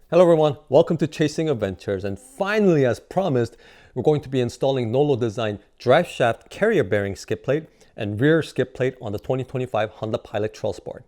Hello everyone, welcome to Chasing Adventures, and finally, as promised, we're going to be installing NoLo design drive shaft carrier bearing skid plate and rear skid plate on the 2025 Honda Pilot Trailsport.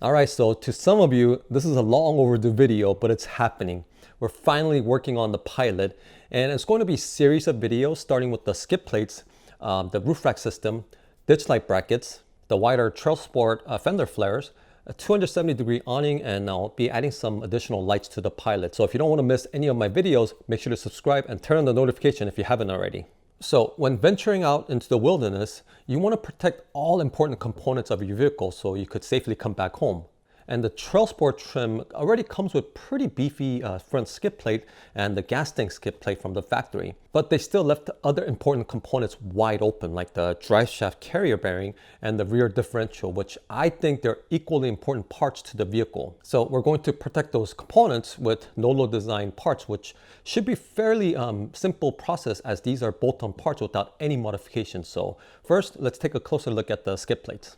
Alright, so to some of you, this is a long overdue video, but it's happening. We're finally working on the Pilot, and it's going to be a series of videos starting with the skid plates, the roof rack system, ditch light brackets, the wider Trailsport fender flares, a 270-degree awning, and I'll be adding some additional lights to the Pilot. So if you don't want to miss any of my videos, make sure to subscribe and turn on the notification if you haven't already. So when venturing out into the wilderness, you want to protect all important components of your vehicle so you could safely come back home. And the Trailsport trim already comes with pretty beefy front skid plate and the gas tank skid plate from the factory. But they still left other important components wide open, like the drive shaft carrier bearing and the rear differential, which I think they're equally important parts to the vehicle. So we're going to protect those components with NoLo design parts, which should be fairly simple process as these are bolt-on parts without any modifications. So first, let's take a closer look at the skid plates.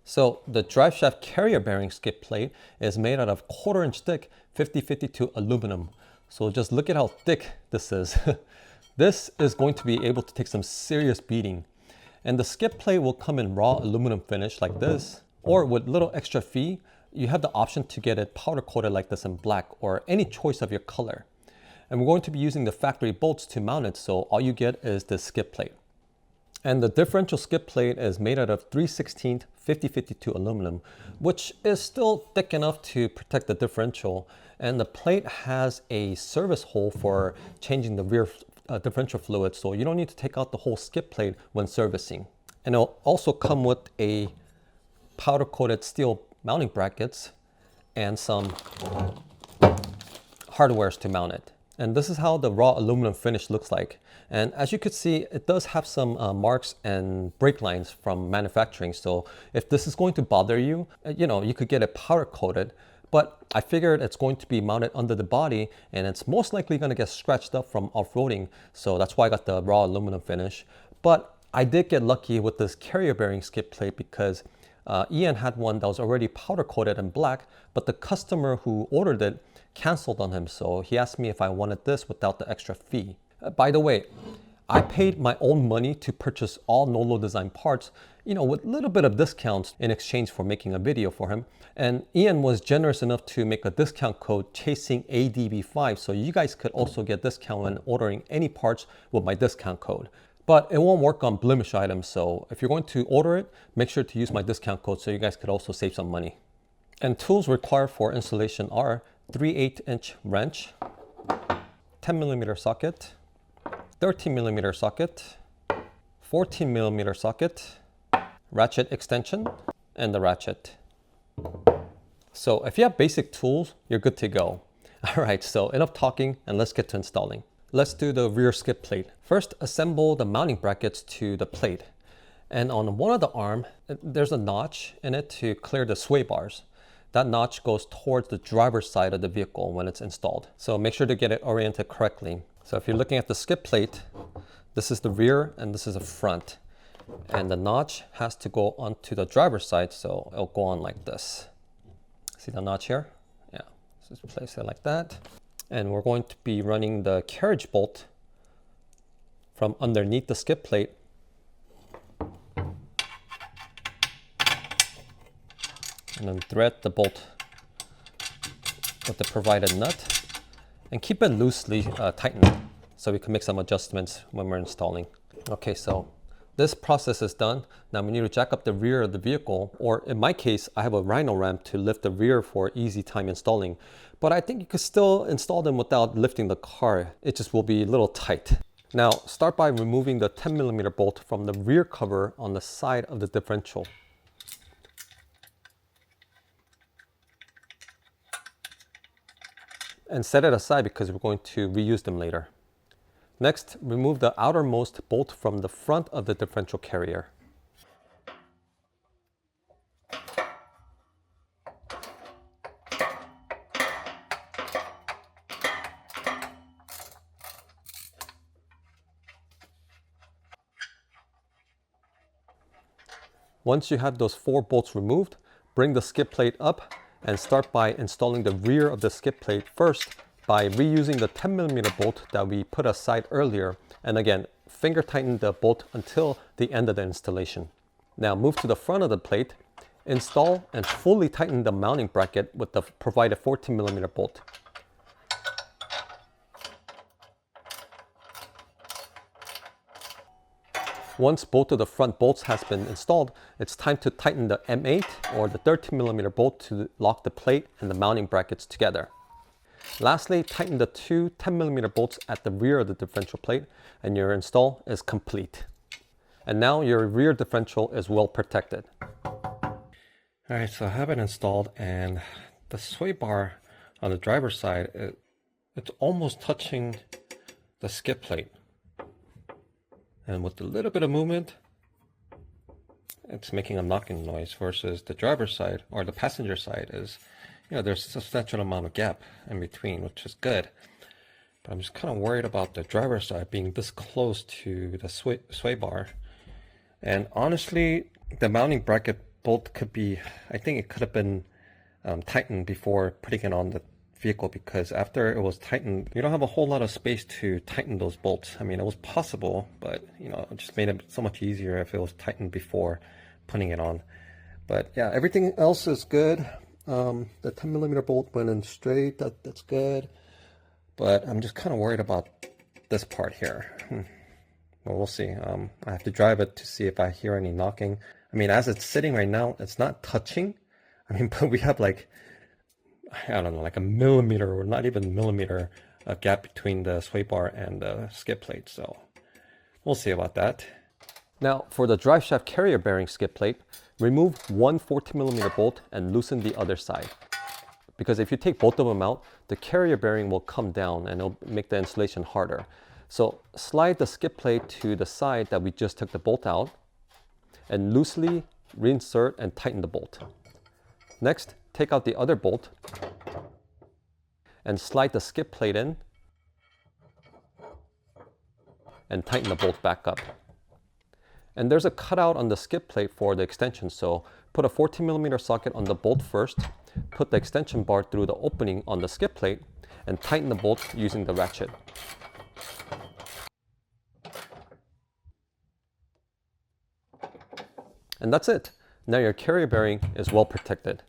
So the drive shaft carrier bearing skid plate is made out of 1/4 inch thick 5052 aluminum. So just look at how thick this is. This is going to be able to take some serious beating. And the skid plate will come in raw aluminum finish like this, or with little extra fee, you have the option to get it powder coated like this in black or any choice of your color. And we're going to be using the factory bolts to mount it, so all you get is the skid plate. And the differential skid plate is made out of 3/16 5052 aluminum, which is still thick enough to protect the differential. And the plate has a service hole for changing the rear differential fluid, so you don't need to take out the whole skid plate when servicing. And it'll also come with a powder coated steel mounting brackets and some hardwares to mount it. And this is how the raw aluminum finish looks like. And as you could see, it does have some marks and break lines from manufacturing. So if this is going to bother you, you could get it powder coated. But I figured it's going to be mounted under the body and it's most likely going to get scratched up from off-roading. So that's why I got the raw aluminum finish. But I did get lucky with this carrier bearing skid plate because Ian had one that was already powder coated in black, but the customer who ordered it canceled on him, so he asked me if I wanted this without the extra fee. By the way, I paid my own money to purchase all NoLo design parts, with a little bit of discounts in exchange for making a video for him. And Ian was generous enough to make a discount code chasing ADB5, so you guys could also get discount when ordering any parts with my discount code. But it won't work on blemish items, so if you're going to order it, make sure to use my discount code so you guys could also save some money. And tools required for installation are 3/8 inch wrench, 10mm socket, 13mm socket, 14mm socket, ratchet extension, and the ratchet. So if you have basic tools, you're good to go. All right, so enough talking and let's get to installing. Let's do the rear skid plate. First, assemble the mounting brackets to the plate. And on one of the arm, there's a notch in it to clear the sway bars. That notch goes towards the driver's side of the vehicle when it's installed. So make sure to get it oriented correctly. So if you're looking at the skid plate, this is the rear and this is the front. And the notch has to go onto the driver's side, so it'll go on like this. See the notch here? Yeah, so just place it like that. And we're going to be running the carriage bolt from underneath the skid plate and then thread the bolt with the provided nut and keep it loosely tightened so we can make some adjustments when we're installing. Okay, so this process is done. Now we need to jack up the rear of the vehicle, or in my case, I have a Rhino ramp to lift the rear for easy time installing. But I think you could still install them without lifting the car. It just will be a little tight. Now start by removing the 10mm bolt from the rear cover on the side of the differential. And set it aside because we're going to reuse them later. Next, remove the outermost bolt from the front of the differential carrier. Once you have those 4 bolts removed, bring the skid plate up and start by installing the rear of the skid plate first by reusing the 10mm bolt that we put aside earlier. And again, finger tighten the bolt until the end of the installation. Now move to the front of the plate, install and fully tighten the mounting bracket with the provided 14mm bolt. Once both of the front bolts has been installed, it's time to tighten the M8 or the 13mm bolt to lock the plate and the mounting brackets together. Lastly, tighten the two 10mm bolts at the rear of the differential plate and your install is complete. And now your rear differential is well protected. Alright, so I have it installed and the sway bar on the driver's side, it's almost touching the skid plate. And with a little bit of movement, it's making a knocking noise versus the driver's side or the passenger side is, you know, there's a substantial amount of gap in between, which is good. But I'm just kind of worried about the driver's side being this close to the sway bar. And honestly, the mounting bracket bolt could be, I think it could have been tightened before putting it on the vehicle, because after it was tightened, you don't have a whole lot of space to tighten those bolts. I mean, it was possible, but you know, it just made it so much easier if it was tightened before putting it on. But yeah, everything else is good. The 10mm bolt went in straight, that's good. But I'm just kind of worried about this part here. Well, we'll see. I have to drive it to see if I hear any knocking. I mean, as it's sitting right now, it's not touching. I mean, but we have like, I don't know, like a millimeter or not even millimeter gap between the sway bar and the skid plate. So we'll see about that. Now for the drive shaft carrier bearing skid plate, remove one 14mm bolt and loosen the other side. Because if you take both of them out, the carrier bearing will come down and it'll make the installation harder. So slide the skid plate to the side that we just took the bolt out and loosely reinsert and tighten the bolt. Next, take out the other bolt and slide the skid plate in and tighten the bolt back up. And there's a cutout on the skid plate for the extension, so put a 14mm socket on the bolt first, put the extension bar through the opening on the skid plate, and tighten the bolt using the ratchet. And that's it. Now your carrier bearing is well protected.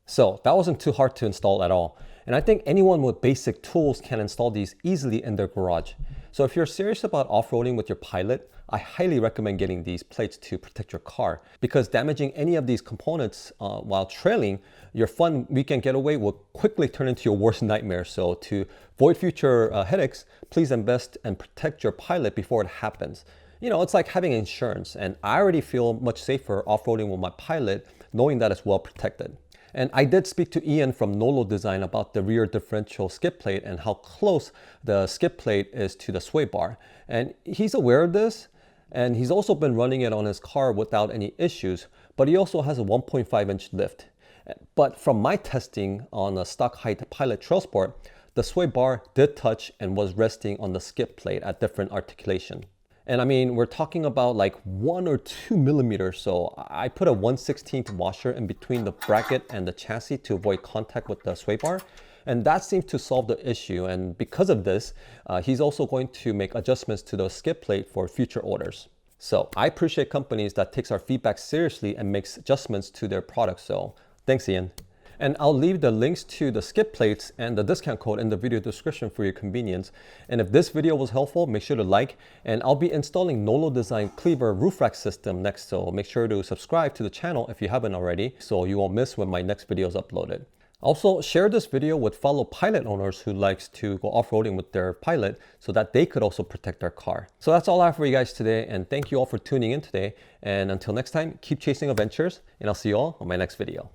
So that wasn't too hard to install at all. And I think anyone with basic tools can install these easily in their garage. So if you're serious about off-roading with your Pilot, I highly recommend getting these plates to protect your car, because damaging any of these components while trailing, your fun weekend getaway will quickly turn into your worst nightmare. So to avoid future headaches, please invest and protect your Pilot before it happens. You know, it's like having insurance, and I already feel much safer off-roading with my Pilot knowing that it's well protected. And I did speak to Ian from NoLo Design about the rear differential skid plate and how close the skid plate is to the sway bar. And he's aware of this, and he's also been running it on his car without any issues, but he also has a 1.5-inch lift. But from my testing on a stock height Pilot Trailsport, the sway bar did touch and was resting on the skid plate at different articulation. And I mean, we're talking about like 1 or 2 millimeters. So I put a 1/16 washer in between the bracket and the chassis to avoid contact with the sway bar. And that seems to solve the issue. And because of this, he's also going to make adjustments to the skid plate for future orders. So I appreciate companies that takes our feedback seriously and makes adjustments to their products. So thanks, Ian. And I'll leave the links to the skid plates and the discount code in the video description for your convenience. And if this video was helpful, make sure to like, and I'll be installing NoLo Design Cleaver roof rack system next, so make sure to subscribe to the channel if you haven't already, so you won't miss when my next video is uploaded. Also, share this video with fellow Pilot owners who likes to go off-roading with their Pilot so that they could also protect their car. So that's all I have for you guys today, and thank you all for tuning in today. And until next time, keep chasing adventures, and I'll see you all on my next video.